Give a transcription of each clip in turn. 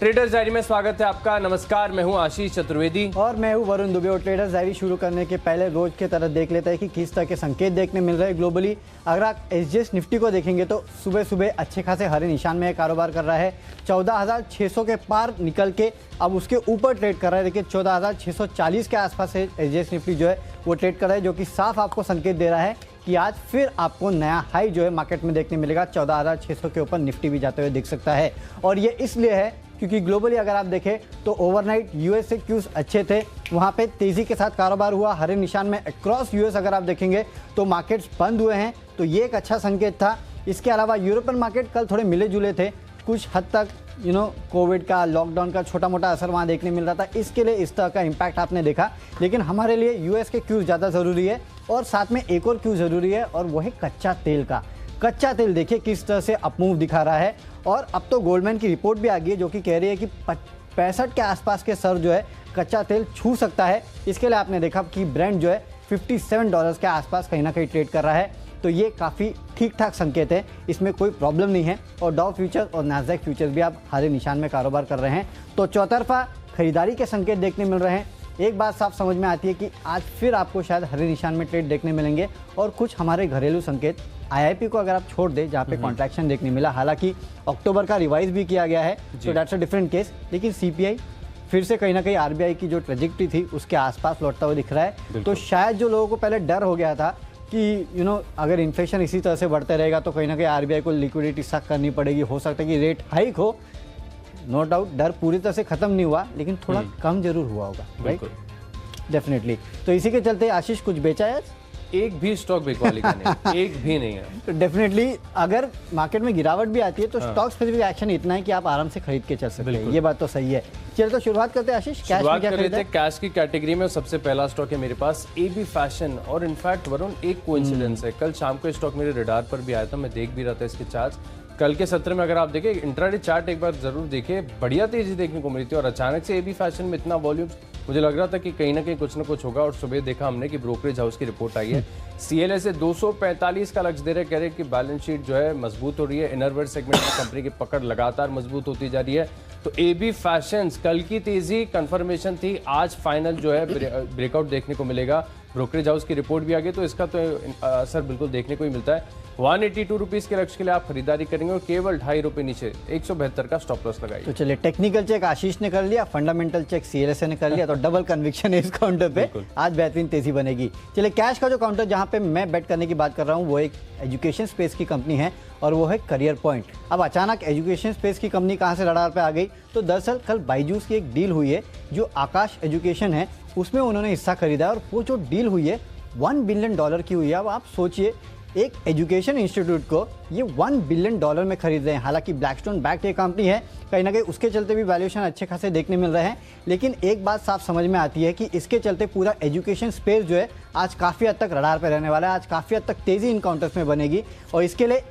Traders diary में स्वागत है आपका। नमस्कार, मैं हूं आशीष चतुर्वेदी और मैं हूं वरुण दुबे। और ट्रेडर्स डायरी शुरू करने के पहले रोज के तरह देख लेते हैं कि किस तरह के संकेत देखने मिल रहे हैं ग्लोबली। अगर आप एसजीएक्स निफ्टी को देखेंगे तो सुबह सुबह अच्छे खासे हरे निशान में कारोबार कर रहा है। 14,600 के पार निकल के अब उसके ऊपर ट्रेड कर रहा है। देखिए 14,640 के आसपास से एसजीएक्स निफ्टी जो है वो ट्रेड कर रहा है, जो कि साफ आपको संकेत दे रहा है कि आज फिर आपको नया हाई जो है मार्केट में देखने मिलेगा। 14,600 के ऊपर निफ्टी भी जाते हुए दिख सकता है। और ये इसलिए है क्योंकि ग्लोबली अगर आप देखें तो ओवरनाइट यूएस से क्यूज अच्छे थे, वहाँ पे तेज़ी के साथ कारोबार हुआ। हरे निशान में अक्रॉस यूएस अगर आप देखेंगे तो मार्केट्स बंद हुए हैं, तो ये एक अच्छा संकेत था। इसके अलावा यूरोपियन मार्केट कल थोड़े मिले जुले थे, कुछ हद तक कोविड का, लॉकडाउन का छोटा मोटा असर वहाँ देखने मिल रहा था, इसके लिए इस तरह का इम्पैक्ट आपने देखा। लेकिन हमारे लिए यूएस के क्यूज ज़्यादा ज़रूरी है और साथ में एक और क्यूज ज़रूरी है, और वो है कच्चा तेल का। कच्चा तेल देखिए किस तरह से अपमूव दिखा रहा है। और अब तो गोल्डमैन की रिपोर्ट भी आ गई है जो कि कह रही है कि 65 के आसपास के स्तर जो है कच्चा तेल छू सकता है। इसके लिए आपने देखा कि ब्रेंट जो है $57 के आसपास कहीं ना कहीं ट्रेड कर रहा है, तो ये काफ़ी ठीक ठाक संकेत है, इसमें कोई प्रॉब्लम नहीं है। और डाउ फ्यूचर्स और नास्डैक फ्यूचर्स भी आप हरे निशान में कारोबार कर रहे हैं, तो चौतरफा खरीदारी के संकेत देखने मिल रहे हैं। एक बात साफ समझ में आती है कि आज फिर आपको शायद हरे निशान में ट्रेड देखने मिलेंगे। और कुछ हमारे घरेलू संकेत, आईआईपी को अगर आप छोड़ दें जहाँ पे कॉन्ट्रैक्शन देखने मिला, हालांकि अक्टूबर का रिवाइज भी किया गया है, तो दैट्स अ डिफरेंट केस। लेकिन सीपीआई फिर से कहीं ना कहीं आरबीआई की जो ट्रेजेक्टरी थी उसके आसपास लौटता हुआ दिख रहा है। तो शायद जो लोगों को पहले डर हो गया था कि अगर इन्फ्लेशन इसी तरह से बढ़ते रहेगा तो कहीं ना कहीं आरबीआई को लिक्विडिटी सख्त करनी पड़ेगी, हो सकता है कि रेट हाइक हो। नो डाउट डर पूरी तरह से खत्म नहीं हुआ, लेकिन थोड़ा कम जरूर हुआ होगा, राइट? डेफिनेटली। तो इसी के चलते आशीष कुछ बेचा है? एक भी स्टॉक बिकवाली का नहीं, एक भी नहीं है। तो डेफिनेटली अगर मार्केट में गिरावट भी आती है तो स्टॉक स्पेसिफिक एक्शन इतना है कि आप आराम से खरीद के चल सकते हैं, ये बात तो सही है। चलिए तो शुरुआत करते हैं आशीष, कैश में क्या खरीदा है? कैश की कैटेगरी में सबसे पहला स्टॉक है मेरे पास एबी फैशन। और इनफैक्ट वरुण, एक कोइंसिडेंस है, कल शाम को स्टॉक मेरे रडार पर भी आया था, मैं देख भी रहा था इसके चार्ट्स। कल के सत्र में अगर आप देखें इंट्राडे चार्ट एक बार जरूर देखें, बढ़िया तेजी देखने को मिली थी। और अचानक से एबी फैशन में इतना वॉल्यूम, मुझे लग रहा था कि कहीं ना कहीं कुछ ना कुछ होगा। और सुबह देखा हमने कि ब्रोकरेज हाउस की रिपोर्ट आई है, सीएलए से 245 का लक्ष्य दे रहे, कह रहे कि बैलेंस शीट जो है मजबूत हो रही है, इनरवेयर सेगमेंट में कंपनी की पकड़ लगातार मजबूत होती जा रही है। तो एबी फैशंस कल की तेजी कंफर्मेशन थी, आज फाइनल जो है ब्रेकआउट देखने को मिलेगा। ब्रोकरेज हाउस की रिपोर्ट भी आ गई, तो इसका तो असर बिल्कुल देखने को ही मिलता है। 182 रुपीज के लक्ष्य के लिए आप खरीदारी करेंगे और केवल ₹2.5 नीचे 172 का स्टॉप लॉस लगाइए। तो चलिए, टेक्निकल चेक आशीष ने कर लिया, फंडामेंटल चेक सीएलएस ने कर लिया, तो डबल कन्विक्शन है इस काउंटर पे, आज बेहतरीन तेजी बनेगी। चलिए, कैश का जो काउंटर जहां पे मैं बेट करने की बात कर रहा हूं वो एक एजुकेशन स्पेस की कंपनी है और वो है करियर पॉइंट। अब अचानक एजुकेशन स्पेस की कंपनी कहां से रडार पे आ गई? तो दरअसल कल बायजूस की एक डील हुई है, जो आकाश एजुकेशन है उसमें उन्होंने हिस्सा खरीदा है, और वो जो डील हुई है $1 बिलियन की हुई है। अब आप सोचिए, एक एजुकेशन इंस्टीट्यूट को ये $1 बिलियन में खरीद रहे हैं। हालांकि ब्लैकस्टोन बैक्ड एक कंपनी है, कहीं ना कहीं उसके चलते भी वैल्यूएशन अच्छे खासे देखने मिल रहे हैं। लेकिन एक बात साफ समझ में आती है कि इसके चलते पूरा एजुकेशन स्पेस जो है आज काफ़ी हद तक रडार पर रहने वाला है, आज काफ़ी हद तक तेज़ी इन काउंटर्स में बनेगी। और इसके लिए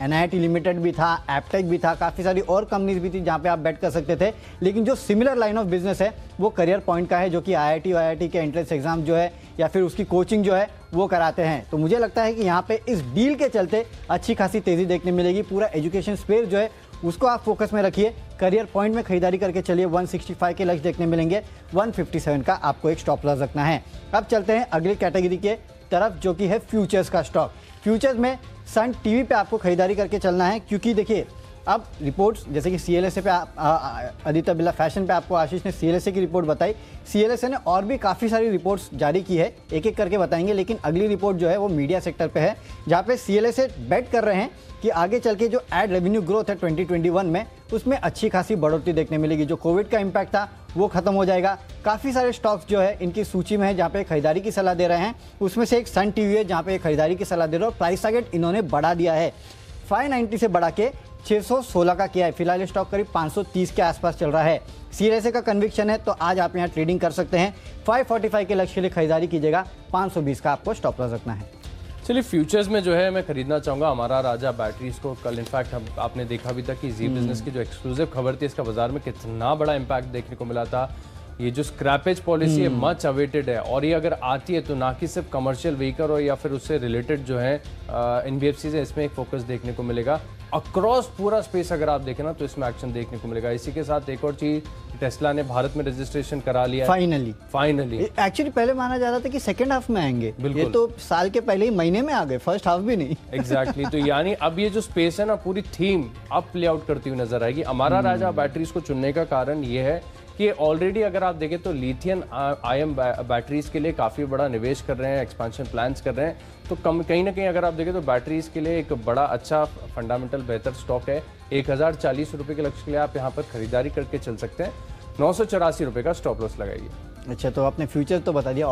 एनआईटी लिमिटेड भी था, एपटेक भी था, काफ़ी सारी और कंपनीज भी थी जहाँ पे आप बेट कर सकते थे। लेकिन जो सिमिलर लाइन ऑफ बिजनेस है वो करियर पॉइंट का है, जो कि आईआईटी के एंट्रेंस एग्जाम जो है या फिर उसकी कोचिंग जो है वो कराते हैं। तो मुझे लगता है कि यहाँ पे इस डील के चलते अच्छी खासी तेज़ी देखने मिलेगी। पूरा एजुकेशन स्पेस जो है उसको आप फोकस में रखिए, करियर पॉइंट में खरीदारी करके चलिए। 165 के लक्ष्य देखने मिलेंगे, 157 का आपको एक स्टॉप लॉस रखना है। अब चलते हैं अगली कैटेगरी के तरफ, जो कि है फ्यूचर्स का स्टॉक। फ्यूचर्स में सन टीवी पे आपको खरीदारी करके चलना है, क्योंकि देखिए अब रिपोर्ट्स जैसे कि सीएलएसए पे आदित्य बिरला फैशन पे आपको आशीष ने सीएलएसए की रिपोर्ट बताई। सीएलएसए ने और भी काफ़ी सारी रिपोर्ट्स जारी की है, एक एक करके बताएंगे। लेकिन अगली रिपोर्ट जो है वो मीडिया सेक्टर पे है, जहाँ पे सीएलएसए बेट कर रहे हैं कि आगे चल के जो एड रेवेन्यू ग्रोथ है 2021 में, उसमें अच्छी खासी बढ़ोतरी देखने मिलेगी। जो कोविड का इम्पैक्ट था वो खत्म हो जाएगा। काफ़ी सारे स्टॉक्स जो है इनकी सूची में है जहाँ पे खरीदारी की सलाह दे रहे हैं, उसमें से एक सन टीवी है जहाँ पे खरीदारी की सलाह दे रहे हैं। और प्राइस टारगेट इन्होंने बढ़ा दिया है, 590 से बढ़ा के 616 का किया है। फिलहाल स्टॉक करीब 530 के आसपास चल रहा है। सीएलएसए का कन्विक्शन है, तो आज आप यहाँ ट्रेडिंग कर सकते हैं। 545 के लक्ष्य के लिए खरीदारी कीजिएगा, 520 का आपको स्टॉप लॉस रखना है। चलिए, फ्यूचर्स में जो है मैं खरीदना चाहूँगा हमारा राजा बैटरीज को। कल इनफैक्ट आपने देखा भी था कि जी बिजनेस की जो एक्सक्लूसिव खबर थी, इसका बाजार में कितना बड़ा इम्पैक्ट देखने को मिला था। ये जो स्क्रैपेज पॉलिसी है मच अवेटेड है, और ये अगर आती है तो ना कि सिर्फ कमर्शियल व्हीकल और या फिर उससे रिलेटेड जो है एनबीएफसी से इसमें एक फोकस देखने को मिलेगा। अक्रॉस पूरा स्पेस अगर आप देखें ना तो इसमें एक्शन देखने को मिलेगा। इसी के साथ एक और चीज, टेस्ला ने भारत में रजिस्ट्रेशन करा लिया है फाइनली। एक्चुअली पहले माना जा रहा था कि सेकंड हाफ में आएंगे, बिल्कुल। ये तो साल के पहले ही महीने में आ गए, फर्स्ट हाफ भी नहीं। एग्जैक्टली तो यानी अब ये जो स्पेस है ना, पूरी थीम अब प्ले आउट करती हुई नजर आएगी। अमारा राजा बैटरीज को चुनने का कारण ये है कि ऑलरेडी अगर आप देखें तो लिथियम आयन बैटरीज के लिए काफ़ी बड़ा निवेश कर रहे हैं, एक्सपेंशन प्लान्स कर रहे हैं। तो कहीं ना कहीं अगर आप देखें तो बैटरीज के लिए एक बड़ा अच्छा फंडामेंटल बेहतर स्टॉक है। 1040 रुपये के लक्ष्य के लिए आप यहाँ पर खरीदारी करके चल सकते हैं। 984 रुपये का स्टॉप लॉस लगाइए। अच्छा, तो आपने फ्यूचर तो बता दिया,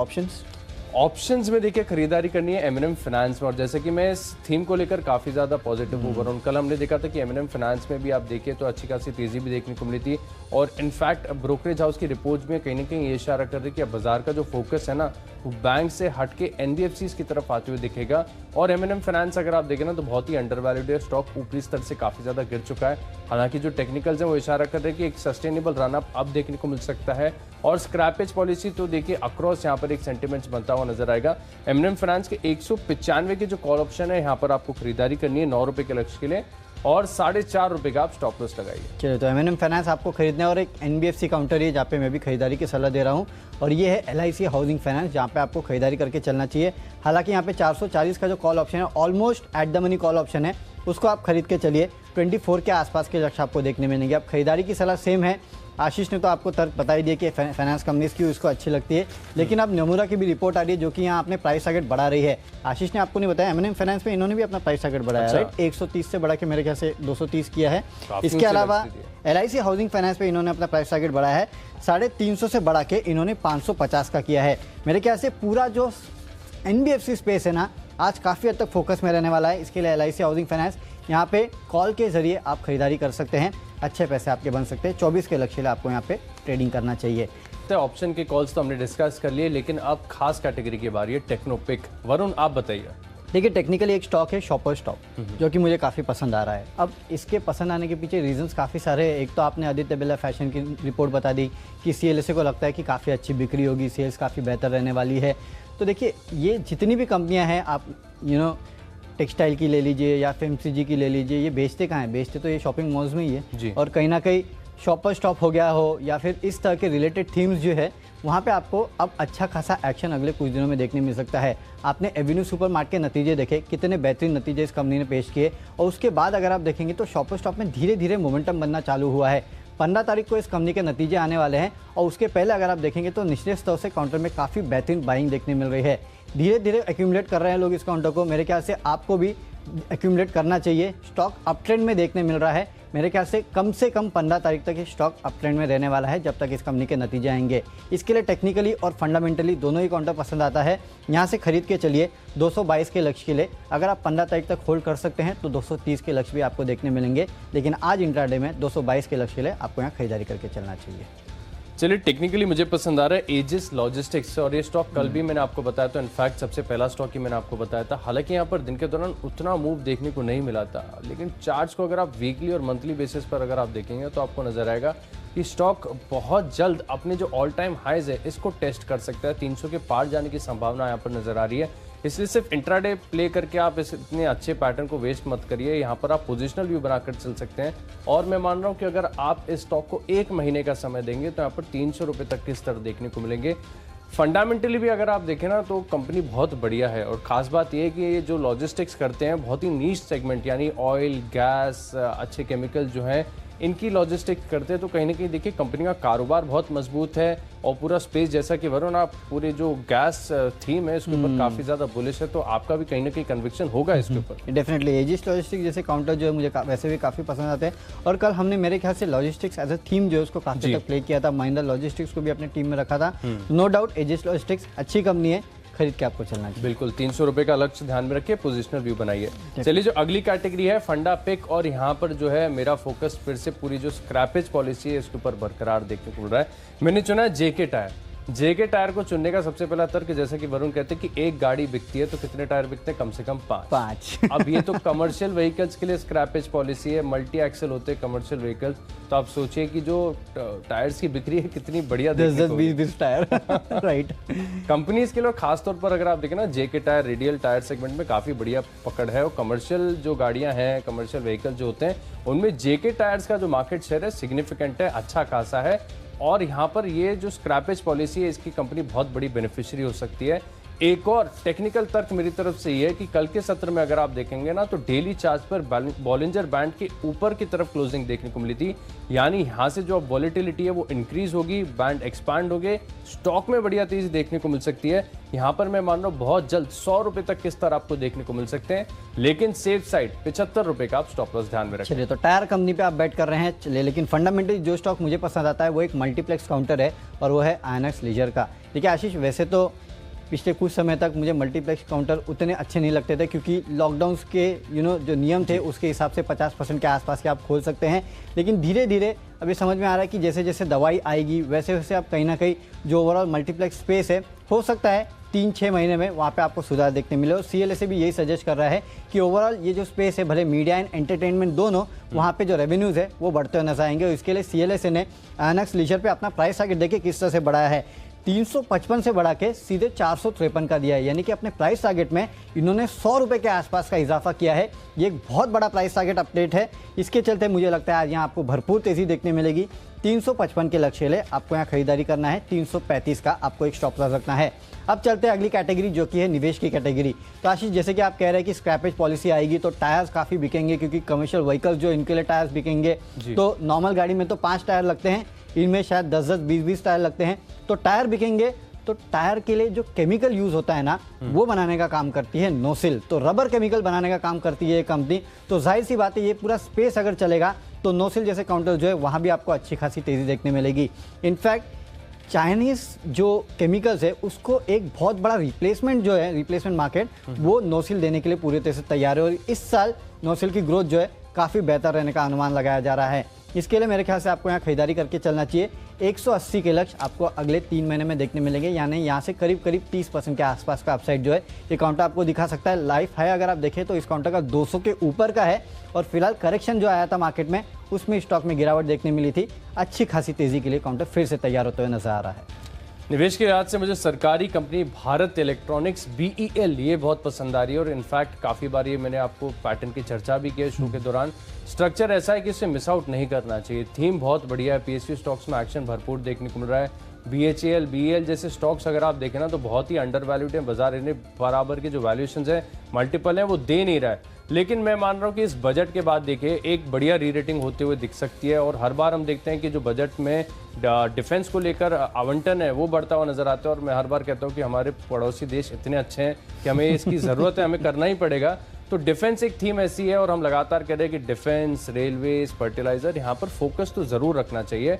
ऑप्शंस में देखिए खरीदारी करनी है M&M फाइनेंस में। और जैसे कि मैं इस थीम को लेकर काफ़ी ज़्यादा पॉजिटिव हूँ। और कल हमने देखा था कि M&M फाइनेंस में भी आप देखिए तो अच्छी खासी तेज़ी भी देखने को मिली थी। और इनफैक्ट ब्रोकरेज हाउस की रिपोर्ट में कहीं ना कहीं ये इशारा कर रही है कि अब बाजार का जो फोकस है ना वो बैंक से हट के NBFCs की तरफ आते हुए दिखेगा। और M&M फाइनेंस अगर आप देखें ना तो बहुत ही अंडर वैल्यूड है, स्टॉक ऊपरी स्तर से काफ़ी ज़्यादा गिर चुका है। हालांकि जो टेक्निकल्स हैं वो इशारा कर रहे हैं कि एक सस्टेनेबल रन अप अब देखने को मिल सकता है। और स्क्रैपेज पॉलिसी तो देखिए अक्रॉस यहाँ पर एक सेंटीमेंट्स बनता हुआ नजर आएगा। M&M फाइनेंस के 195 के जो कॉल ऑप्शन है यहाँ पर आपको खरीदारी करनी है 9 रुपए के लक्ष्य के लिए, और 4.5 रुपए का आप स्टॉप लॉस लगाइए। चलिए, तो M&M फाइनेंस आपको खरीदना है। और एक NBFC काउंटर है जहाँ पे मैं भी खरीदारी की सलाह दे रहा हूँ, और ये है LIC हाउसिंग फाइनेंस, जहाँ पे आपको खरीदारी करके चलना चाहिए। हालांकि यहाँ पे 440 का जो कॉल ऑप्शन है almost at the money call option है, उसको आप खरीद के चलिए। 24 के आसपास के लक्ष्य आपको देखने मिलेंगे। अब खरीदारी की सलाह सेम है। आशीष ने तो आपको तर्क बता ही दिया कि फाइनेंस कंपनीज क्यों इसको अच्छी लगती है, लेकिन अब नमूरा की भी रिपोर्ट आ रही है जो कि यहाँ अपने प्राइस टारगेट बढ़ा रही है। आशीष ने आपको नहीं बताया, M&M फाइनेंस में इन्होंने भी अपना प्राइस टारगेट बढ़ाया, राइट? 130 से बढ़ा के मेरे ख्याल से 230 किया है। इसके अलावा LIC हाउसिंग फाइनेंस पे इन्होंने अपना प्राइस टारगेट बढ़ाया है 350 से बढ़ा के इन्होंने 550 का किया है। मेरे ख्याल से पूरा जो NBFC स्पेस है ना आज काफ़ी हद तक फोकस में रहने वाला है। इसके लिए LIC हाउसिंग फाइनेंस यहाँ पे कॉल के जरिए आप खरीदारी कर सकते हैं, अच्छे पैसे आपके बन सकते हैं। 24 के लक्ष्य आपको यहाँ पे ट्रेडिंग करना चाहिए। ऑप्शन के कॉल्स तो हमने डिस्कस कर लिए, लेकिन अब खास कैटेगरी की बारी है टेक्नोपिक। वरुण आप बताइए। देखिए, टेक्निकली एक स्टॉक है शॉपर स्टॉक, जो कि मुझे काफ़ी पसंद आ रहा है। अब इसके पसंद आने के पीछे रीजंस काफ़ी सारे हैं। एक तो आपने आदित्य बिरला फैशन की रिपोर्ट बता दी कि CLSA को लगता है कि काफ़ी अच्छी बिक्री होगी, सेल्स काफ़ी बेहतर रहने वाली है। तो देखिए, ये जितनी भी कंपनियां हैं, आप टेक्सटाइल की ले लीजिए या FMCG की ले लीजिए, ये बेचते कहाँ हैं? बेचते तो ये शॉपिंग मॉल्स में ही है। और कहीं ना कहीं शॉपर स्टॉप हो गया हो या फिर इस तरह के रिलेटेड थीम्स जो है, वहाँ पे आपको अब अच्छा खासा एक्शन अगले कुछ दिनों में देखने मिल सकता है। आपने एवेन्यू सुपरमार्ट के नतीजे देखे, कितने बेहतरीन नतीजे इस कंपनी ने पेश किए। और उसके बाद अगर आप देखेंगे तो शॉपर स्टॉप में धीरे धीरे मोमेंटम बनना चालू हुआ है। 15 तारीख को इस कंपनी के नतीजे आने वाले हैं, और उसके पहले अगर आप देखेंगे तो निचले स्तर से काउंटर में काफ़ी बेहतरीन बाइंग देखने मिल रही है। धीरे धीरे एक्यूमुलेट कर रहे हैं लोग इस काउंटर को। मेरे ख्याल से आपको भी एक्यूमुलेट करना चाहिए। स्टॉक अप ट्रेंड में देखने मिल रहा है। मेरे ख्याल से कम 15 तारीख तक ये स्टॉक अप ट्रेंड में रहने वाला है, जब तक इस कंपनी के नतीजे आएंगे। इसके लिए टेक्निकली और फंडामेंटली दोनों ही काउंटर पसंद आता है। यहाँ से खरीद के चलिए 222 के लक्ष्य के लिए। अगर आप 15 तारीख तक होल्ड कर सकते हैं तो 230 के लक्ष्य भी आपको देखने मिलेंगे, लेकिन आज इंट्राडे में 222 के लक्ष्य के लिए आपको यहाँ खरीदारी करके चलना चाहिए। चलिए, टेक्निकली मुझे पसंद आ रहा है एजिस लॉजिस्टिक्स, और ये स्टॉक कल भी मैंने आपको बताया था। इनफैक्ट सबसे पहला स्टॉक ही मैंने आपको बताया था। हालांकि यहाँ पर दिन के दौरान उतना मूव देखने को नहीं मिला था, लेकिन चार्ट्स को अगर आप वीकली और मंथली बेसिस पर अगर आप देखेंगे तो आपको नजर आएगा कि स्टॉक बहुत जल्द अपने जो ऑल टाइम हाइज है इसको टेस्ट कर सकता है। 300 के पार जाने की संभावना यहाँ पर नजर आ रही है। इसलिए सिर्फ इंट्राडे प्ले करके आप इस इतने अच्छे पैटर्न को वेस्ट मत करिए। यहाँ पर आप पोजिशनल व्यू बनाकर चल सकते हैं। और मैं मान रहा हूँ कि अगर आप इस स्टॉक को 1 महीने का समय देंगे तो यहाँ पर 300 रुपये तक के स्तर देखने को मिलेंगे। फंडामेंटली भी अगर आप देखें ना तो कंपनी बहुत बढ़िया है। और खास बात यह है कि ये जो लॉजिस्टिक्स करते हैं बहुत ही नीश सेगमेंट, यानी ऑयल, गैस, अच्छे केमिकल जो हैं इनकी लॉजिस्टिक्स करते हैं। तो कहीं ना कहीं देखिए कंपनी का कारोबार बहुत मजबूत है। और पूरा स्पेस, जैसा कि वरुण आप पूरे जो गैस थीम है इसके ऊपर काफी ज्यादा बुलिश है, तो आपका भी कहीं ना कहीं कन्विक्शन होगा इसके ऊपर। डेफिनेटली एजिस लॉजिस्टिक्स जैसे काउंटर जो है मुझे वैसे भी काफी पसंद आते हैं। और कल हमने मेरे ख्याल से लॉजिस्टिक्स एज अ थीम जो है उसको काफी तक प्ले किया था। महिंद्रा लॉजिस्टिक्स को भी अपने टीम में रखा था। नो डाउट एजिस लॉजिस्टिक्स अच्छी कंपनी है, खरीद के आपको चलना चाहिए। बिल्कुल, 300 रुपए का लक्ष्य ध्यान में रखिए, पोजिशनल व्यू बनाइए। चलिए, जो अगली कैटेगरी है फंडा पिक, और यहाँ पर जो है मेरा फोकस फिर से पूरी जो स्क्रैपेज पॉलिसी है इसके ऊपर बरकरार देखने को मिल रहा है। मैंने चुना है JK टायर। जेके टायर को चुनने का सबसे पहला तर्क, जैसे कि वरुण कहते हैं कि एक गाड़ी बिकती है तो कितने टायर बिकते हैं? कम से कम 5। अब ये तो कमर्शियल व्हीकल्स के लिए स्क्रैपेज पॉलिसी है, मल्टी एक्सल होते हैं कमर्शियल व्हीकल्स, तो आप सोचिए कि जो टायर्स की बिक्री है कितनी बढ़िया, 10-20 टायर राइट। कंपनीज के लिए खासतौर पर अगर आप देखें ना, जेके टायर रेडियल टायर सेगमेंट में काफी बढ़िया पकड़ है, और कमर्शियल जो गाड़ियां हैं, कमर्शियल व्हीकल जो होते हैं, उनमें जेके टायर्स का जो मार्केट शेयर है सिग्निफिकेंट है, अच्छा खासा है। और यहाँ पर ये जो स्क्रैपेज पॉलिसी है, इसकी कंपनी बहुत बड़ी बेनिफिशियरी हो सकती है। एक और टेक्निकल तर्क मेरी तरफ से ये है कि कल के सत्र में अगर आप देखेंगे ना, तो डेली चार्ज पर बॉलिंजर बैंड के ऊपर की तरफ क्लोजिंग देखने को मिली थी, यानी यहाँ से जो वॉलेटिलिटी है वो इंक्रीज होगी, बैंड एक्सपांड होगे, स्टॉक में बढ़िया तेजी देखने को मिल सकती है। यहाँ पर मैं मान रहा हूँ बहुत जल्द 100 रुपए तक के स्तर आपको देखने को मिल सकते हैं, लेकिन सेफ साइड 75 रुपए का आप स्टॉप लॉस ध्यान में रखें। चलिए, तो टायर कंपनी पे आप बैट कर रहे हैं, चलिए, लेकिन फंडामेंटली जो स्टॉक मुझे पसंद आता है वो एक मल्टीप्लेक्स काउंटर है, और वो है आयनक्स लीजर का। देखिए आशीष, वैसे तो पिछले कुछ समय तक मुझे मल्टीप्लेक्स काउंटर उतने अच्छे नहीं लगते थे, क्योंकि लॉकडाउन के जो नियम थे उसके हिसाब से 50% के आसपास के आप खोल सकते हैं, लेकिन धीरे धीरे अभी समझ में आ रहा है कि जैसे जैसे दवाई आएगी वैसे वैसे आप कहीं ना कहीं जो ओवरऑल मल्टीप्लेक्स स्पेस है, हो सकता है 3-6 महीने में वहाँ पे आपको सुधार देखने मिले। और CLSA भी यही सजेस्ट कर रहा है कि ओवरऑल ये जो स्पेस है, भले मीडिया एंड एंटरटेनमेंट दोनों, वहाँ पे जो रेवेन्यूज़ है वो बढ़ते हुए नजर आएंगे। और इसके लिए CLSA ने आयनक्स लीजर पे अपना प्राइस टारगेट देखिए किस तरह से बढ़ाया है, 355 से बढ़ा के सीधे 453 का दिया है, यानी कि अपने प्राइस टारगेट में इन्होंने 100 रुपये के आसपास का इजाफा किया है। ये एक बहुत बड़ा प्राइस टारगेट अपडेट है, इसके चलते मुझे लगता है आज यहाँ आपको भरपूर तेज़ी देखने मिलेगी। 355 के लक्ष्य ले आपको यहाँ खरीदारी करना है, 335 का आपको एक स्टॉप लॉस रखना है। अब चलते हैं अगली कैटेगरी जो कि है निवेश की कैटेगरी। तो आशीष, जैसे कि आप कह रहे हैं कि स्क्रैपेज पॉलिसी आएगी तो टायर्स काफ़ी बिकेंगे, क्योंकि कमर्शियल व्हीकल्स जो इनके लिए टायर्स बिकेंगे, तो नॉर्मल गाड़ी में तो 5 टायर लगते हैं, इनमें शायद 10-10, 20-20 टायर लगते हैं, तो टायर बिकेंगे। तो टायर के लिए जो केमिकल यूज होता है ना, वो बनाने का काम करती है नोसिल, तो रबर केमिकल बनाने का काम करती है ये कंपनी। तो जाहिर सी बात है ये पूरा स्पेस अगर चलेगा तो नोसिल जैसे काउंटर जो है वहाँ भी आपको अच्छी खासी तेज़ी देखने मिलेगी। इनफैक्ट चाइनीज़ जो केमिकल्स है उसको एक बहुत बड़ा रिप्लेसमेंट जो है, रिप्लेसमेंट मार्केट, वो नोसिल देने के लिए पूरी तरह से तैयार है। और इस साल नोसिल की ग्रोथ जो है काफ़ी बेहतर रहने का अनुमान लगाया जा रहा है। इसके लिए मेरे ख्याल से आपको यहाँ खरीदारी करके चलना चाहिए। 180 के लक्ष्य आपको अगले 3 महीने में देखने मिलेंगे, यानी यहाँ से करीब करीब 30% के आसपास का अपसाइड जो है ये काउंटर आपको दिखा सकता है। लाइफ हाई अगर आप देखें तो इस काउंटर का 200 के ऊपर का है, और फिलहाल करेक्शन जो आया था मार्केट में उसमें स्टॉक में गिरावट देखने मिली थी। अच्छी खासी तेजी के लिए काउंटर फिर से तैयार होते हुए नजर आ रहा है। निवेश के लिहाज से मुझे सरकारी कंपनी भारत इलेक्ट्रॉनिक्स BEL ये बहुत पसंद आ रही है, और इनफैक्ट काफ़ी बार ये मैंने आपको पैटर्न की चर्चा भी की है शो के दौरान। स्ट्रक्चर ऐसा है कि इसे मिस आउट नहीं करना चाहिए, थीम बहुत बढ़िया है, PSU स्टॉक्स में एक्शन भरपूर देखने को मिल रहा है। BHEL, BEL जैसे स्टॉक्स अगर आप देखें ना तो बहुत ही अंडर वैल्यूड है, बाजार इन्हें बराबर के जो वैल्यूएशन है, मल्टीपल है, वो दे नहीं रहा है। लेकिन मैं मान रहा हूँ कि इस बजट के बाद देखिए एक बढ़िया री रेटिंग होते हुए दिख सकती है। और हर बार हम देखते हैं कि जो बजट में डिफेंस को लेकर आवंटन है वो बढ़ता हुआ नजर आता है, और मैं हर बार कहता हूँ कि हमारे पड़ोसी देश इतने अच्छे हैं कि हमें इसकी ज़रूरत है, हमें करना ही पड़ेगा। तो डिफेंस एक थीम ऐसी है, और हम लगातार कह रहे हैं कि डिफेंस, रेलवेज, फर्टिलाइजर, यहाँ पर फोकस तो ज़रूर रखना चाहिए।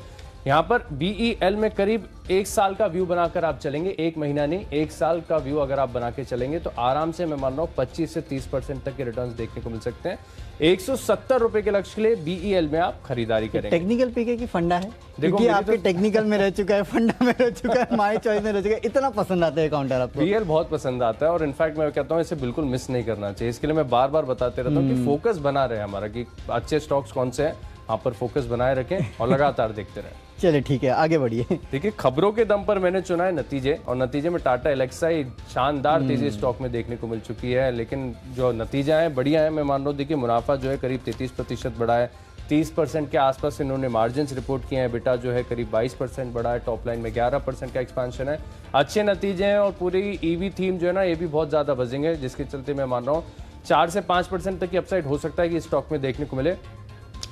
यहाँ पर BEL में करीब 1 साल का व्यू बनाकर आप चलेंगे, 1 महीना नहीं, 1 साल का व्यू अगर आप बना के चलेंगे तो आराम से मैं मान रहा हूँ 25 से 30% तक के रिटर्न्स देखने को मिल सकते हैं। 170 रुपए के लक्ष्य के लिए BEL में आप खरीदारी करेंगे। टेक्निकल पीके की फंडा है, देखो क्योंकि आपके टेक्निकल में रह चुका है, फंडा में रह चुका है, माई चॉइस में रह चुका है, इतना पसंद आता है काउंटर आपको। BEL बहुत पसंद आता है, और इनफैक्ट मैं कहता हूँ इसे बिल्कुल मिस नहीं करना चाहिए। इसके लिए मैं बार बार बताते रहता हूँ कि फोकस बना रहे हमारा, कि अच्छे स्टॉक्स कौन से हैं, वहाँ पर फोकस बनाए रखें और लगातार देखते रहें। चलिए ठीक है, आगे बढ़िए। देखिए खबरों के दम पर मैंने चुना है नतीजे, और नतीजे में टाटा एलेक्साई शानदार तेजी स्टॉक में देखने को मिल चुकी है, लेकिन जो नतीजा है बढ़िया है। मैं मान रहा हूँ देखिए मुनाफा जो है करीब 33% बढ़ा है, 30% के आसपास इन्होंने मार्जिन्स रिपोर्ट किए हैं, बेटा जो है करीब 22% बढ़ा है, टॉप लाइन में 11% का एक्सपेंशन है। अच्छे नतीजे हैं, और पूरी EV थीम जो है ना ये भी बहुत ज़्यादा बजेंगे, जिसके चलते मैं मान रहा हूँ 4 से 5% तक की अपसाइड हो सकता है कि स्टॉक में देखने को मिले।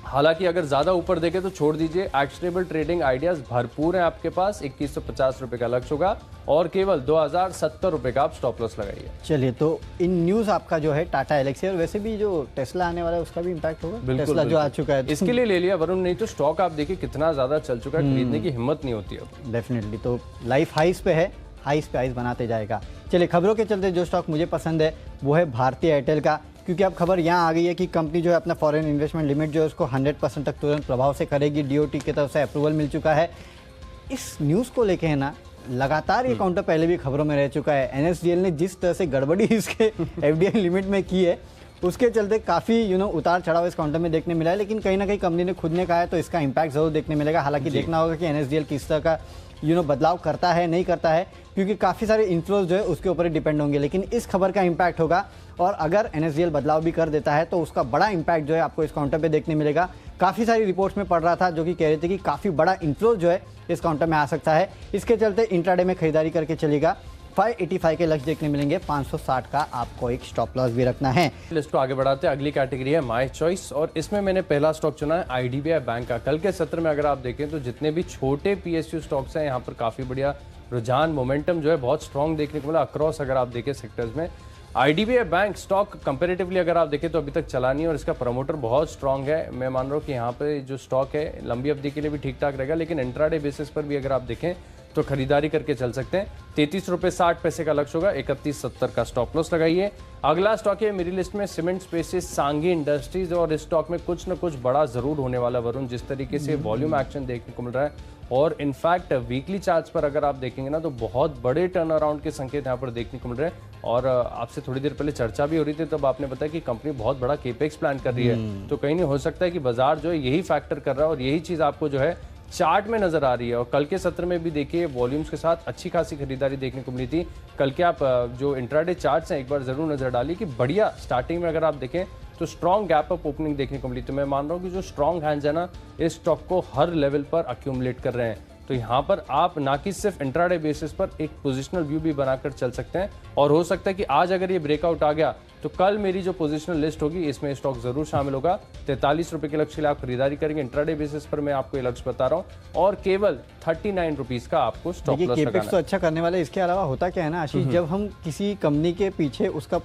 हालांकि अगर ज्यादा ऊपर देखें तो छोड़ दीजिए, एक्शनेबल ट्रेडिंग आइडियाज भरपूर हैं आपके पास। 2150 रुपए का लक्ष्य होगा, और केवल 2070 रुपए का आप स्टॉप लॉस लगाइए। चलिए, तो इन न्यूज आपका जो है टाटा एलेक्सी, और वैसे भी जो टेस्ला आने वाला है उसका भी इम्पैक्ट होगा। टेस्ला जो आ चुका है इसके लिए ले लिया वरुण, नहीं तो स्टॉक आप देखिए कितना ज्यादा चल चुका है, खरीदने की हिम्मत नहीं होती अब। डेफिनेटली, तो लाइफ हाइस पे है, हाइस पे हाइस बनाते जाएगा। चलिए, खबरों के चलते जो स्टॉक मुझे पसंद है वो है भारतीय एयरटेल का, क्योंकि अब खबर यहाँ आ गई है कि कंपनी जो है अपना फॉरेन इन्वेस्टमेंट लिमिट जो है उसको 100% तक तुरंत प्रभाव से करेगी। DOT की तरफ से अप्रूवल मिल चुका है। इस न्यूज़ को लेके है ना, लगातार ये काउंटर पहले भी खबरों में रह चुका है। एनएसडीएल ने जिस तरह से गड़बड़ी इसके एफडीआई लिमिट में की है, उसके चलते काफ़ी उतार चढ़ाव इस काउंटर में देखने मिला है। लेकिन कहीं ना कहीं कंपनी ने खुद ने कहा है तो इसका इम्पैक्ट जरूर देखने मिलेगा। हालांकि देखना होगा कि एनएसडीएल किस तरह का बदलाव करता है नहीं करता है, क्योंकि काफ़ी सारे इन्फ्लोज जो है उसके ऊपर ही डिपेंड होंगे। लेकिन इस खबर का इम्पैक्ट होगा, और अगर एनएसडीएल बदलाव भी कर देता है तो उसका बड़ा इम्पैक्ट जो है आपको इस काउंटर पे देखने मिलेगा। काफ़ी सारी रिपोर्ट्स में पढ़ रहा था जो कि कह रहे थे कि काफ़ी बड़ा इन्फ्लो जो है इस काउंटर में आ सकता है। इसके चलते इंट्राडे में खरीदारी करके चलेगा। 585 के लक्ष्य देखने मिलेंगे, 560 का आपको एक स्टॉप लॉस भी रखना है। लिस्ट को आगे बढ़ाते हैं, अगली कैटेगरी है माय चॉइस, और इसमें मैंने पहला स्टॉक चुना है आईडीबीआई बैंक का। कल के सत्र में अगर आप देखें तो जितने भी छोटे पीएसयू स्टॉक्स हैं यहाँ पर काफ़ी बढ़िया रुझान, मोमेंटम जो है बहुत स्ट्रॉन्ग देखने को मिला अक्रॉस। अगर आप देखें सेक्टर्स में आईडीबीआई बैंक स्टॉक कंपैरेटिवली अगर आप देखें तो अभी तक चला नहीं है, और इसका प्रमोटर बहुत स्ट्रॉन्ग है। मैं मान रहा हूँ कि यहाँ पे जो स्टॉक है लंबी अवधि के लिए भी ठीक ठाक रहेगा, लेकिन इंट्राडे बेसिस पर भी अगर आप देखें तो खरीदारी करके चल सकते हैं। 33.60 का लक्ष्य होगा, 31.70 का स्टॉप लॉस लगाइए। अगला स्टॉक है मेरी लिस्ट में सीमेंट स्पेसेस सांगी इंडस्ट्रीज, और इस स्टॉक में कुछ न कुछ बड़ा जरूर होने वाला वरुण, जिस तरीके से वॉल्यूम एक्शन देखने को मिल रहा है। और इनफैक्ट वीकली चार्ट्स पर अगर आप देखेंगे ना तो बहुत बड़े टर्न अराउंड के संकेत यहाँ पर देखने को मिल रहे हैं। और आपसे थोड़ी देर पहले चर्चा भी हो रही थी, तब आपने बताया कि कंपनी बहुत बड़ा केपेक्स प्लान कर रही है, तो कहीं नहीं हो सकता है कि बाजार जो है यही फैक्टर कर रहा है, और यही चीज आपको जो है चार्ट में नजर आ रही है। और कल के सत्र में भी देखिए वॉल्यूम्स के साथ अच्छी खासी खरीदारी देखने को मिली थी। कल के आप जो इंट्राडे चार्ट्स हैं एक बार जरूर नजर डालिए कि बढ़िया स्टार्टिंग में अगर आप देखें तो स्ट्रॉन्ग गैप अप ओपनिंग देखने को मिली। तो मैं मान रहा हूँ कि जो स्ट्रॉन्ग हैंड्स है ना इस स्टॉक को हर लेवल पर अक्यूमुलेट कर रहे हैं। तो यहाँ पर आप ना कि सिर्फ इंट्राडे बेसिस पर एक पोजिशनल व्यू भी बनाकर चल सकते हैं, और हो सकता है कि आज अगर ये ब्रेकआउट आ गया तो कल मेरी जो पोजिशनल लिस्ट होगी इसमें स्टॉक जरूर शामिल होगा। 43 रुपए के लक्ष्य के लिए आप खरीदारी करेंगे इंट्राडे बेसिस पर, मैं आपको ये लक्ष्य बता रहा हूँ, और केवल 39 रुपीज का आपको स्टॉप लॉस लगाना है। तो अच्छा करने वाला है। इसके अलावा होता क्या है ना आशीष, जब हम किसी कंपनी के पीछे उसका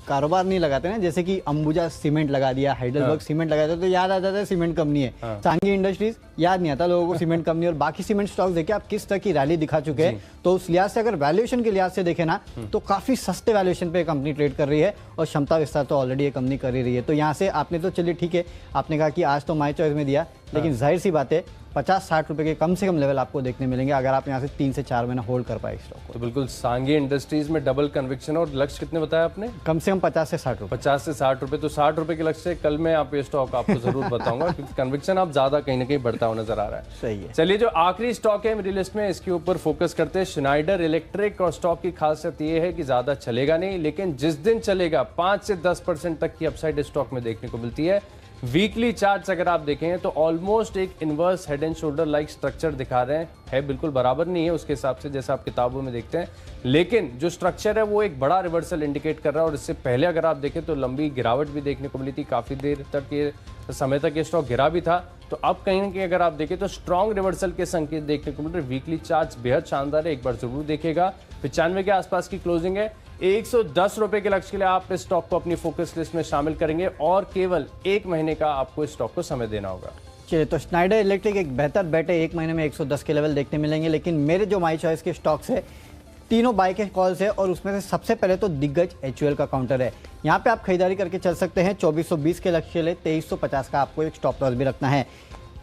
कारोबार नहीं लगाते ना, जैसे कि अंबुजा सीमेंट लगा दिया, हाइडेलबर्ग सीमेंट लगा दिया, तो याद आ जाता है सीमेंट कंपनी है। सांगी इंडस्ट्रीज याद नहीं आता लोगों को सीमेंट कंपनी, और बाकी सीमेंट स्टॉक्स देखे आप किस तरह की रैली दिखा चुके हैं। तो उस लिहाज से अगर वैल्यूएशन के लिहाज से देखे ना तो काफी सस्ते वैल्यूएशन पे कंपनी ट्रेड कर रही है, और क्षमता विस्तार तो ऑलरेडी ये कंपनी कर ही रही है। तो यहाँ से आपने तो चलिए ठीक है, आपने कहा कि आज तो माय चॉइस में दिया, लेकिन जाहिर सी बात है 50-60 रुपए के कम से कम लेवल आपको देखने मिलेंगे अगर आप यहाँ से 3 से 4 महीना होल्ड कर पाए स्टॉक को। तो बिल्कुल सांगी इंडस्ट्रीज में डबल कन्विक्शन, और लक्ष्य कितने बताया आपने? कम से कम 50 से 60 रुपए। 50 से 60 रुपए, तो 60 रुपए के लक्ष्य से कल मैं आप ये स्टॉक आपको जरूर बताऊंगा, क्योंकि कन्विक्शन आप ज्यादा कहीं ना कहीं बढ़ता हुआ नजर आ रहा है। सही है। चलिए जो आखिरी स्टॉक है मेरी लिस्ट में इसके ऊपर फोकस करते हैं, श्नाइडर इलेक्ट्रिक। और स्टॉक की खासियत ये है कि ज्यादा चलेगा नहीं, लेकिन जिस दिन चलेगा 5 से 10% तक की अपसाइड स्टॉक में देखने को मिलती है। वीकली चार्ट्स अगर आप देखें तो ऑलमोस्ट एक inverse head and shoulder like structure दिखा रहे हैं, है बिल्कुल बराबर नहीं है उसके हिसाब से जैसा आप किताबों में देखते हैं, लेकिन जो स्ट्रक्चर है वो एक बड़ा रिवर्सल इंडिकेट कर रहा है। और इससे पहले अगर आप देखें तो लंबी गिरावट भी देखने को मिली थी, काफी देर तक ये समय तक ये स्टॉक गिरा भी था। तो अब कहीं ना कहीं अगर आप देखें तो स्ट्रॉन्ग रिवर्सल के संकेत देखने को मिल रहे। वीकली चार्ट्स बेहद शानदार है, एक बार जरूर देखेगा। 95 के आसपास की क्लोजिंग है, 110 रुपए के लक्ष्य के लिए आप इस स्टॉक को अपनी फोकस लिस्ट में शामिल करेंगे, और केवल 1 महीने का आपको इस स्टॉक को समय देना होगा। चलिए, तो श्नाइडर इलेक्ट्रिक एक बेहतर बेट है, 1 महीने में 110 के लेवल देखने मिलेंगे। लेकिन मेरे जो माई चॉइस के स्टॉक्स है तीनों बाय के कॉल्स है, और उसमें से सबसे पहले तो दिग्गज एचयूएल का काउंटर है। यहाँ पे आप खरीदारी करके चल सकते हैं। 2420 के लक्ष्य के लिए 2350 का आपको एक स्टॉप लॉस भी रखना है।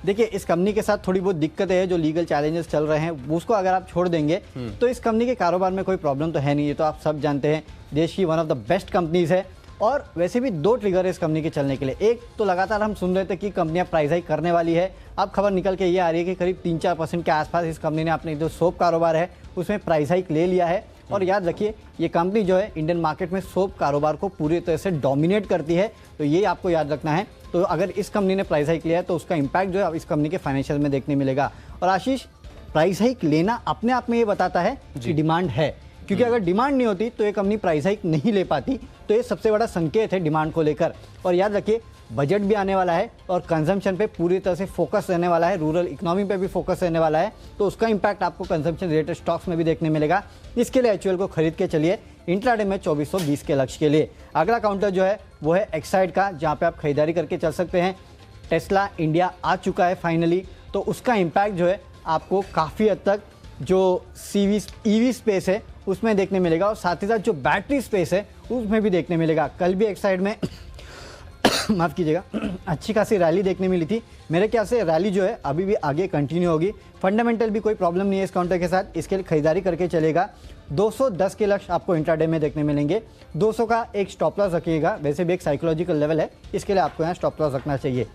देखिए, इस कंपनी के साथ थोड़ी बहुत दिक्कतें हैं, जो लीगल चैलेंजेस चल रहे हैं उसको अगर आप छोड़ देंगे तो इस कंपनी के कारोबार में कोई प्रॉब्लम तो है नहीं। ये तो आप सब जानते हैं, देश की one of the best companies है। और वैसे भी 2 ट्रिगर है इस कंपनी के चलने के लिए। एक तो लगातार हम सुन रहे थे कि कंपनियां प्राइस हाइक करने वाली है, अब खबर निकल के ये आ रही है कि करीब 3-4% के आसपास इस कंपनी ने अपने जो सोप कारोबार है उसमें प्राइस हाइक ले लिया है। और याद रखिए, ये कंपनी जो है इंडियन मार्केट में सोप कारोबार को पूरी तरह से डोमिनेट करती है, तो ये आपको याद रखना है। तो अगर इस कंपनी ने प्राइस हाइक लिया है तो उसका इंपैक्ट जो है इस कंपनी के फाइनेंशियल में देखने मिलेगा। और आशीष, प्राइस हाइक लेना अपने आप में ये बताता है कि डिमांड है, क्योंकि अगर डिमांड नहीं होती तो ये कंपनी प्राइस हाइक नहीं ले पाती। तो ये सबसे बड़ा संकेत है डिमांड को लेकर। और याद रखिए, बजट भी आने वाला है और कंजम्पशन पे पूरी तरह से फोकस रहने वाला है, रूरल इकोनॉमी पे भी फोकस रहने वाला है, तो उसका इंपैक्ट आपको कंजम्पशन रिलेटेड स्टॉक्स में भी देखने मिलेगा। इसके लिए एचयूएल को खरीद के चलिए इंट्राडे में 2420 के लक्ष्य के लिए। अगला काउंटर जो है वो है एक्साइड का, जहाँ पे आप खरीदारी करके चल सकते हैं। टेस्ला इंडिया आ चुका है फाइनली, तो उसका इम्पैक्ट जो है आपको काफ़ी हद तक जो ईवी स्पेस है उसमें देखने मिलेगा, और साथ ही साथ जो बैटरी स्पेस है उसमें भी देखने मिलेगा। कल भी एक्साइड में माफ़ कीजिएगा, अच्छी खासी रैली देखने मिली थी। मेरे ख्याल से रैली जो है अभी भी आगे कंटिन्यू होगी। फंडामेंटल भी कोई प्रॉब्लम नहीं है इस काउंटर के साथ, इसके लिए खरीदारी करके चलेगा। 210 के लक्ष्य आपको इंट्राडे में देखने मिलेंगे। 200 का एक स्टॉप लॉस रखिएगा, वैसे भी एक साइकोलॉजिकल लेवल है, इसके लिए आपको यहाँ स्टॉप लॉस रखना चाहिए।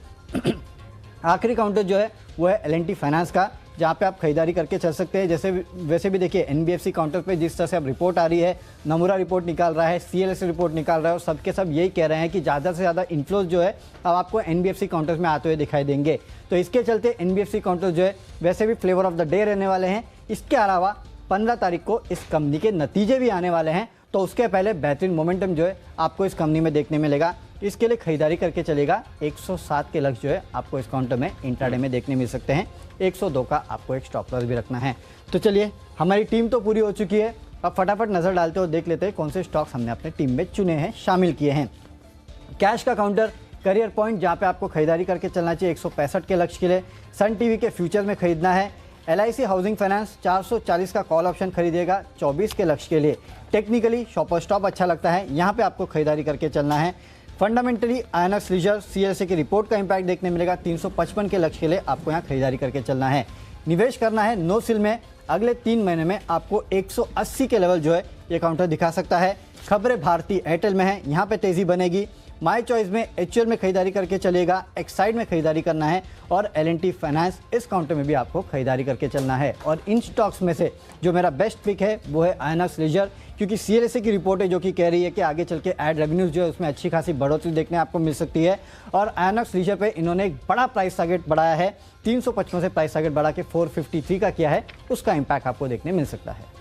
आखिरी काउंटर जो है वो है L&T फाइनेंस का, जहाँ पे आप खरीदारी करके चल सकते हैं। जैसे वैसे भी देखिए NBFC काउंटर पे जिस तरह से अब रिपोर्ट आ रही है, नमूरा रिपोर्ट निकाल रहा है, CLS रिपोर्ट निकाल रहा है, और सबके सब यही कह रहे हैं कि ज़्यादा से ज़्यादा इन्फ्लोज जो है अब आपको NBFC काउंटर्स में आते हुए दिखाई देंगे। तो इसके चलते NBFC काउंटर जो है वैसे भी फ्लेवर ऑफ द डे रहने वाले हैं। इसके अलावा 15 तारीख को इस कंपनी के नतीजे भी आने वाले हैं, तो उसके पहले बेहतरीन मोमेंटम जो है आपको इस कंपनी में देखने मिलेगा। इसके लिए खरीदारी करके चलेगा। 107 के लक्ष्य जो है आपको इस काउंटर में इंट्राडे में देखने मिल सकते हैं। 102 का आपको एक स्टॉप लॉस भी रखना है। तो चलिए, हमारी टीम तो पूरी हो चुकी है, अब फटाफट नज़र डालते हो देख लेते हैं कौन से स्टॉक्स हमने अपने टीम में चुने हैं, शामिल किए हैं। कैश का काउंटर करियर पॉइंट, जहाँ पे आपको खरीदारी करके चलना चाहिए 165 के लक्ष्य के लिए। सन टीवी के फ्यूचर में खरीदना है। LIC हाउसिंग फाइनेंस 440 का कॉल ऑप्शन खरीदेगा 24 के लक्ष्य के लिए। टेक्निकली शॉपर स्टॉप अच्छा लगता है, यहाँ पे आपको खरीदारी करके चलना है। फंडामेंटली INOX लीजर CLSA की रिपोर्ट का इंपैक्ट देखने मिलेगा। 355 के लक्ष्य के लिए आपको यहाँ खरीदारी करके चलना है। निवेश करना है नो सिल में। अगले 3 महीने में आपको 180 के लेवल जो है ये काउंटर दिखा सकता है। खबरें भारती एयरटेल में है, यहाँ पे तेजी बनेगी। माई चॉइस में HUL में खरीदारी करके चलेगा, एक्साइड में खरीदारी करना है, और L&T फाइनेंस इस काउंटर में भी आपको खरीदारी करके चलना है। और इन स्टॉक्स में से जो मेरा बेस्ट पिक है वो है INOX लीजर, क्योंकि CLSA की रिपोर्ट है जो कि कह रही है कि आगे चल के एड रेवेन्यूज जो है उसमें अच्छी खासी बढ़ोतरी देखने आपको मिल सकती है। और INOX लीजर पे इन्होंने एक बड़ा प्राइस टारगेट बढ़ाया है, 355 से प्राइस टारगेट बढ़ा के 453 का किया है, उसका इम्पैक्ट आपको देखने मिल सकता है।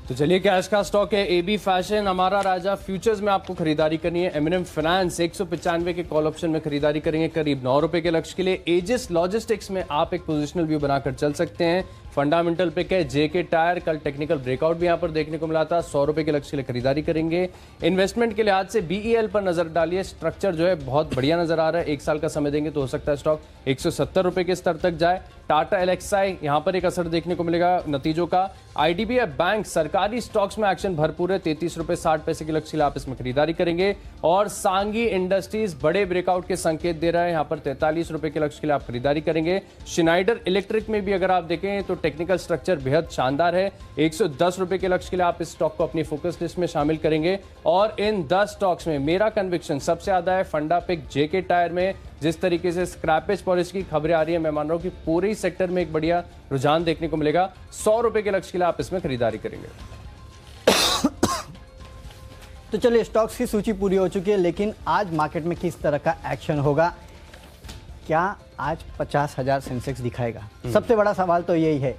तो चलिए, कैश का स्टॉक है AB फैशन, हमारा राजा। फ्यूचर्स में आपको खरीदारी करनी है। M&M फाइनेंस 195 के कॉल ऑप्शन में खरीदारी करेंगे करीब 9 रुपए के लक्ष्य के लिए। एजिस लॉजिस्टिक्स में आप एक पोजिशनल व्यू बनाकर चल सकते हैं। फंडामेंटल पिक है JK टायर, कल टेक्निकल ब्रेकआउट भी यहाँ पर देखने को मिला था। 100 रुपए के लक्ष्य के लिए खरीदारी करेंगे। इन्वेस्टमेंट के लिहाज से BEL पर नजर डालिए, स्ट्रक्चर जो है बहुत बढ़िया नजर आ रहा है। 1 साल का समय देंगे तो हो सकता है स्टॉक 170 रुपए के स्तर तक जाए। टाटा LXI यहाँ पर एक असर देखने को मिलेगा नतीजों का। IDBI बैंक सरकारी स्टॉक्स में एक्शन भरपूर है, 33 रुपए 60 पैसे के लक्ष्य के लिए आप इसमें खरीदारी करेंगे। और सांगी इंडस्ट्रीज बड़े ब्रेकआउट के संकेत दे रहा है, यहाँ पर 43 रुपए के लक्ष्य के लिए आप खरीदारी करेंगे। श्नाइडर इलेक्ट्रिक में भी अगर आप देखें तो टेक्निकल स्ट्रक्चर बेहद शानदार है। 110 रुपए के लक्ष्य के लिए आप इस स्टॉक को अपनी फोकस लिस्ट में शामिल करेंगे। और इन 10 स्टॉक्स में मेरा कन्विक्शन सबसे ज्यादा है फंडा पिक JK टायर में। जिस तरीके से स्क्रैपेज पॉलिसी की खबरें आ रही है, मैं मान रहा हूं कि पूरे ही सेक्टर में एक बढ़िया रुझान देखने को मिलेगा। 100 रुपए के लक्ष्य के लिए आप इसमें खरीदारी करेंगे। तो चलिए, स्टॉक्स की सूची पूरी हो चुकी है, लेकिन आज मार्केट में किस तरह का एक्शन होगा? क्या आज 50,000 सेंसेक्स दिखाएगा? सबसे बड़ा सवाल तो यही है।